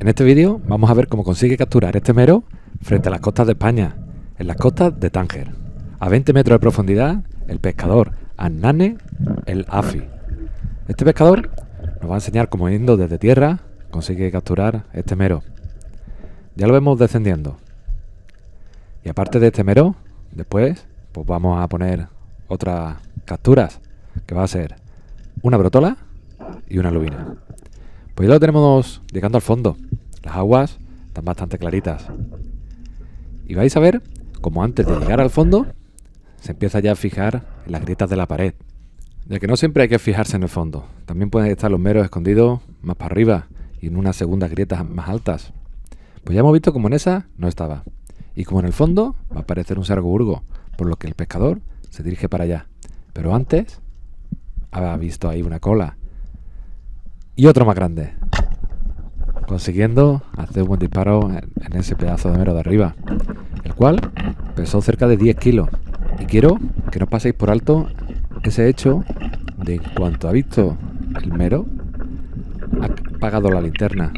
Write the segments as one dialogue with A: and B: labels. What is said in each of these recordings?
A: En este vídeo vamos a ver cómo consigue capturar este mero frente a las costas de España, en las costas de Tánger. A 20 metros de profundidad, el pescador Hernán el Afi. Este pescador nos va a enseñar cómo yendo desde tierra consigue capturar este mero. Ya lo vemos descendiendo. Y aparte de este mero, después pues vamos a poner otras capturas, que va a ser una brótola y una lubina. Pues ya lo tenemos llegando al fondo. Las aguas están bastante claritas. Y vais a ver cómo antes de llegar al fondo se empieza ya a fijar en las grietas de la pared. Ya que no siempre hay que fijarse en el fondo. También pueden estar los meros escondidos más para arriba y en unas segundas grietas más altas. Pues ya hemos visto como en esa no estaba. Y como en el fondo va a aparecer un sargoburgo, por lo que el pescador se dirige para allá. Pero antes ha visto ahí una cola y otro más grande, consiguiendo hacer un buen disparo en ese pedazo de mero de arriba, el cual pesó cerca de 10 kilos. Y quiero que no paséis por alto ese hecho de en cuanto ha visto el mero, ha apagado la linterna.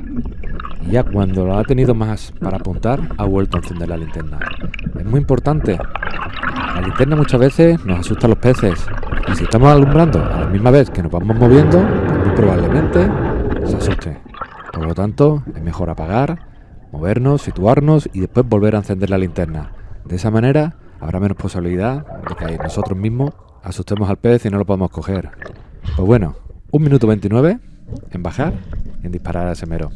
A: Y ya cuando lo ha tenido más para apuntar, ha vuelto a encender la linterna. Es muy importante. La linterna muchas veces nos asusta a los peces. Y si estamos alumbrando a la misma vez que nos vamos moviendo, pues muy probablemente se asuste. Por lo tanto, es mejor apagar, movernos, situarnos y después volver a encender la linterna. De esa manera habrá menos posibilidad de que nosotros mismos asustemos al pez y no lo podamos coger. Pues bueno, 1 minuto 29 en bajar y en disparar a ese mero.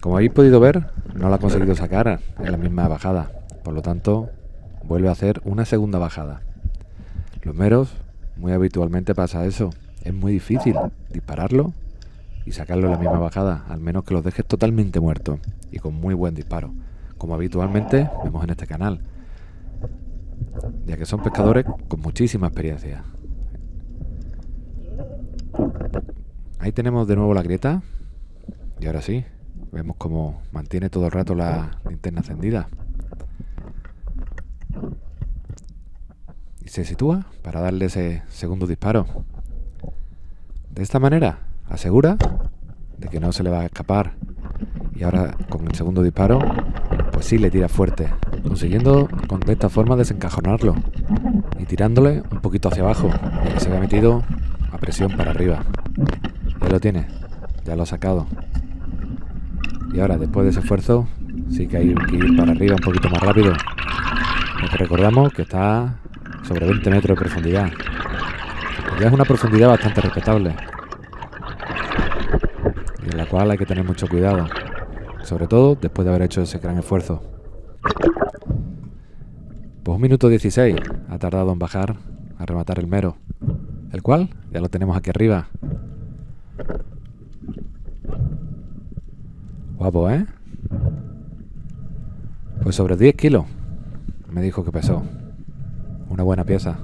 A: Como habéis podido ver, no lo ha conseguido sacar en la misma bajada. Por lo tanto, vuelve a hacer una segunda bajada. Los meros, muy habitualmente pasa eso. Es muy difícil dispararlo y sacarlo en la misma bajada, al menos que los dejes totalmente muertos y con muy buen disparo, como habitualmente vemos en este canal, ya que son pescadores con muchísima experiencia. Ahí tenemos de nuevo la grieta y ahora sí, vemos cómo mantiene todo el rato la linterna encendida y se sitúa para darle ese segundo disparo. De esta manera asegura de que no se le va a escapar y ahora con el segundo disparo pues sí le tira fuerte, consiguiendo de esta forma desencajonarlo y tirándole un poquito hacia abajo, ya que se había metido a presión para arriba. Ya lo tiene, ya lo ha sacado. Y ahora después de ese esfuerzo sí que hay que ir para arriba un poquito más rápido, porque recordamos que está sobre 20 metros de profundidad. Ya es una profundidad bastante respetable y en la cual hay que tener mucho cuidado, sobre todo después de haber hecho ese gran esfuerzo. Pues 1 minuto 16 ha tardado en bajar a rematar el mero, el cual ya lo tenemos aquí arriba. Guapo, ¿eh? Pues sobre 10 kilos me dijo que pesó. Una buena pieza.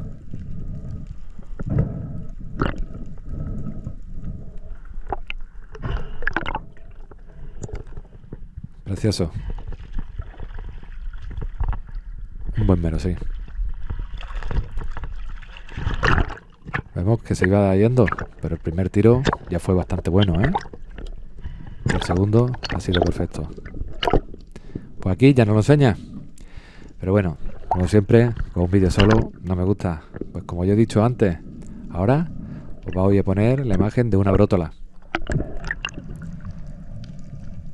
A: Precioso. Un buen mero, sí. Vemos que se iba yendo, pero el primer tiro ya fue bastante bueno, ¿eh? Y el segundo ha sido perfecto. Pues aquí ya no lo enseña. Pero bueno, como siempre, con un vídeo solo no me gusta. Pues como yo he dicho antes, ahora os voy a poner la imagen de una brótola.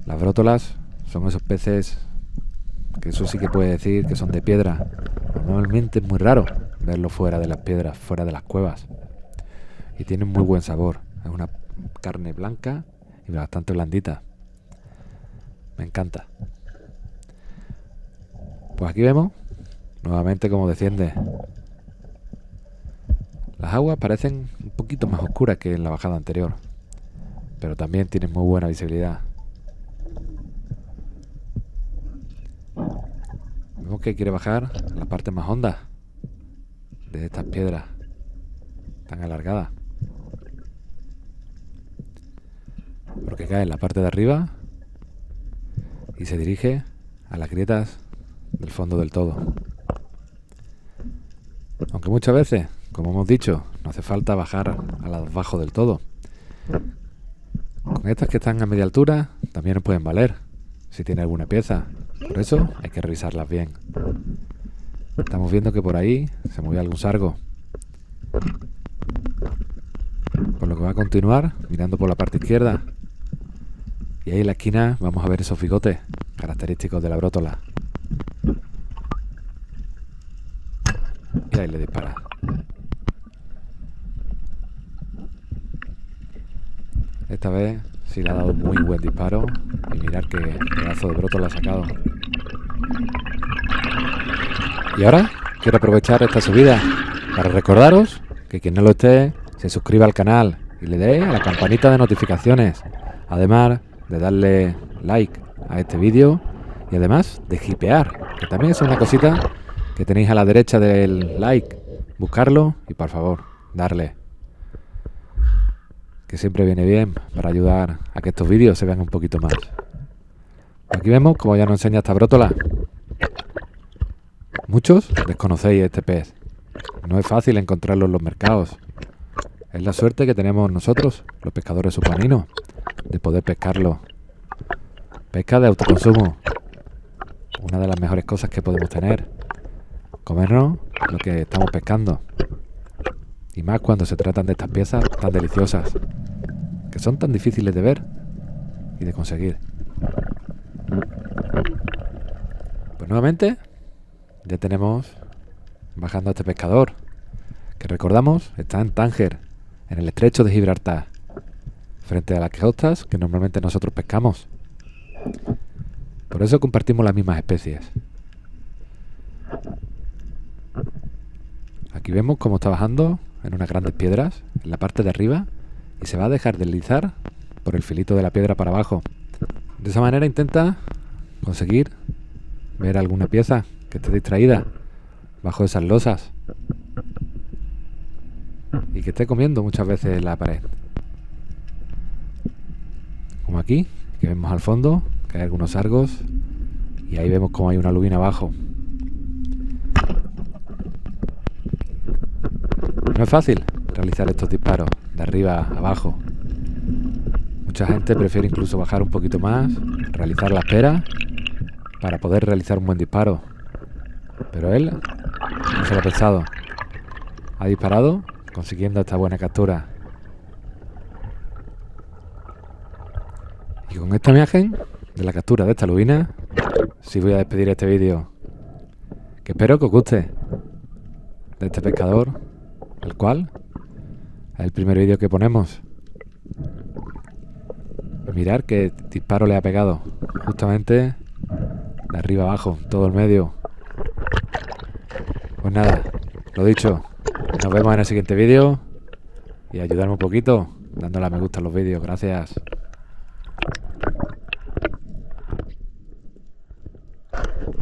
A: Las brótolas son esos peces que eso sí que puede decir que son de piedra. Normalmente es muy raro verlos fuera de las piedras, fuera de las cuevas. Y tienen muy buen sabor. Es una carne blanca y bastante blandita. Me encanta. Pues aquí vemos nuevamente cómo desciende. Las aguas parecen un poquito más oscuras que en la bajada anterior, pero también tienen muy buena visibilidad. Vemos que quiere bajar a la parte más honda de estas piedras tan alargadas, porque cae en la parte de arriba y se dirige a las grietas del fondo del todo. Aunque muchas veces, como hemos dicho, no hace falta bajar al abajo del todo. Con estas que están a media altura también nos pueden valer, si tiene alguna pieza. Por eso hay que revisarlas bien. Estamos viendo que por ahí se mueve algún sargo. Por lo que va a continuar mirando por la parte izquierda. Y ahí en la esquina vamos a ver esos bigotes característicos de la brótola. Y ahí le dispara. Esta vez sí le ha dado muy buen disparo. Y mirar qué pedazo de brótola ha sacado. Y ahora quiero aprovechar esta subida para recordaros que quien no lo esté se suscriba al canal y le dé a la campanita de notificaciones. Además de darle like a este vídeo y además de hipear, que también es una cosita que tenéis a la derecha del like. Buscarlo y por favor, darle. Que siempre viene bien para ayudar a que estos vídeos se vean un poquito más. Aquí vemos como ya nos enseña esta brótola. Muchos desconocéis este pez. No es fácil encontrarlo en los mercados. Es la suerte que tenemos nosotros, los pescadores submarinos, de poder pescarlo. Pesca de autoconsumo. Una de las mejores cosas que podemos tener. Comernos lo que estamos pescando. Y más cuando se tratan de estas piezas tan deliciosas, que son tan difíciles de ver y de conseguir. Pues nuevamente ya tenemos bajando a este pescador, que recordamos está en Tánger, en el estrecho de Gibraltar, frente a las costas que normalmente nosotros pescamos. Por eso compartimos las mismas especies. Aquí vemos cómo está bajando en unas grandes piedras en la parte de arriba y se va a dejar deslizar por el filito de la piedra para abajo. De esa manera intenta conseguir ver alguna pieza que esté distraída bajo esas losas y que esté comiendo muchas veces la pared. Como aquí, que vemos al fondo que hay algunos sargos y ahí vemos como hay una lubina abajo. No es fácil realizar estos disparos de arriba a abajo. Mucha gente prefiere incluso bajar un poquito más, realizar la espera para poder realizar un buen disparo. Pero él no se lo ha pensado. Ha disparado consiguiendo esta buena captura. Y con esta imagen de la captura de esta lubina, sí voy a despedir este vídeo. Que espero que os guste. De este pescador, el cual es el primer vídeo que ponemos. Mirad qué disparo le ha pegado. Justamente de arriba abajo, todo el medio. Pues nada, lo dicho. Nos vemos en el siguiente vídeo. Y ayudarme un poquito dándole a me gusta a los vídeos. Gracias.